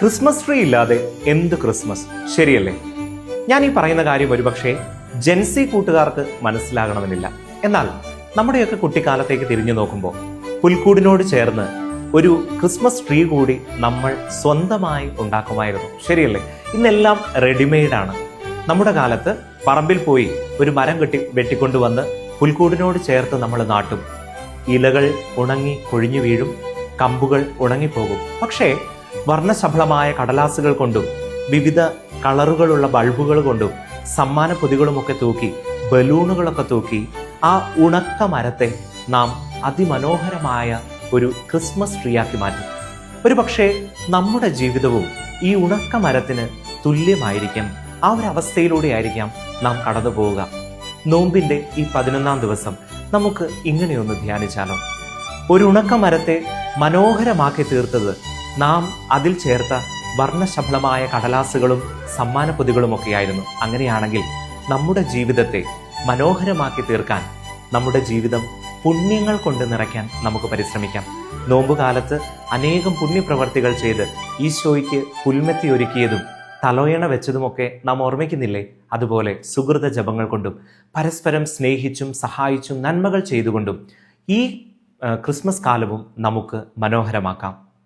Christmas tree ഇല്ലാതെ എന്ത് Christmas, ശരിയല്ലേ? ഞാൻ ഈ പറയുന്ന കാര്യം ഒരുപക്ഷെ ജെൻസി കൂട്ടുകാർക്ക് മനസ്സിലാകണമെന്നില്ല. എന്നാൽ നമ്മുടെയൊക്കെ കുട്ടിക്കാലത്തേക്ക് തിരിഞ്ഞു നോക്കുമ്പോൾ പുൽക്കൂടിനോട് ചേർന്ന് ഒരു ക്രിസ്മസ് ട്രീ കൂടി നമ്മൾ സ്വന്തമായി ഉണ്ടാക്കുമായിരുന്നു, ശരിയല്ലേ? ഇന്നെല്ലാം റെഡിമെയ്ഡാണ്. നമ്മുടെ കാലത്ത് പറമ്പിൽ പോയി ഒരു മരം വെട്ടിക്കൊണ്ടുവന്ന് പുൽക്കൂടിനോട് ചേർത്ത് നമ്മൾ നാട്ടും. ഇലകൾ ഉണങ്ങി കൊഴിഞ്ഞു വീഴും, കമ്പുകൾ ഉണങ്ങിപ്പോകും. പക്ഷേ വർണ്ണശബളമായ കടലാസുകൾ കൊണ്ടും വിവിധ കളറുകളുള്ള ബൾബുകൾ കൊണ്ടും സമ്മാന പൊതികളുമൊക്കെ തൂക്കി, ബലൂണുകളൊക്കെ തൂക്കി ആ ഉണക്ക മരത്തെ നാം അതിമനോഹരമായ ഒരു ക്രിസ്മസ് ട്രീ ആക്കി മാറ്റും. ഒരു പക്ഷേ നമ്മുടെ ജീവിതവും ഈ ഉണക്ക മരത്തിന് തുല്യമായിരിക്കും. ആ ഒരു അവസ്ഥയിലൂടെ ആയിരിക്കാം നാം കടന്നു പോവുക. നോമ്പിന്റെ ഈ 11-ാം ദിവസം നമുക്ക് ഇങ്ങനെയൊന്ന് ധ്യാനിച്ചാലോ? ഒരു ഉണക്ക മരത്തെ മനോഹരമാക്കി തീർത്തത് നാം അതിൽ ചേർത്ത വർണ്ണശബളമായ കടലാസുകളും സമ്മാന പൊതികളുമൊക്കെയായിരുന്നു. അങ്ങനെയാണെങ്കിൽ നമ്മുടെ ജീവിതത്തെ മനോഹരമാക്കി തീർക്കാൻ, നമ്മുടെ ജീവിതം പുണ്യങ്ങൾ കൊണ്ട് നിറയ്ക്കാൻ നമുക്ക് പരിശ്രമിക്കാം. നോമ്പുകാലത്ത് അനേകം പുണ്യപ്രവർത്തികൾ ചെയ്ത് ഈശോയ്ക്ക് പുൽമെത്തി ഒരുക്കിയതും തലോയണ വെച്ചതുമൊക്കെ നാം ഓർമ്മിക്കുന്നില്ലേ? അതുപോലെ സുഹൃത ജപങ്ങൾ കൊണ്ടും പരസ്പരം സ്നേഹിച്ചും സഹായിച്ചും നന്മകൾ ചെയ്തുകൊണ്ടും ഈ ക്രിസ്മസ് കാലവും നമുക്ക് മനോഹരമാക്കാം.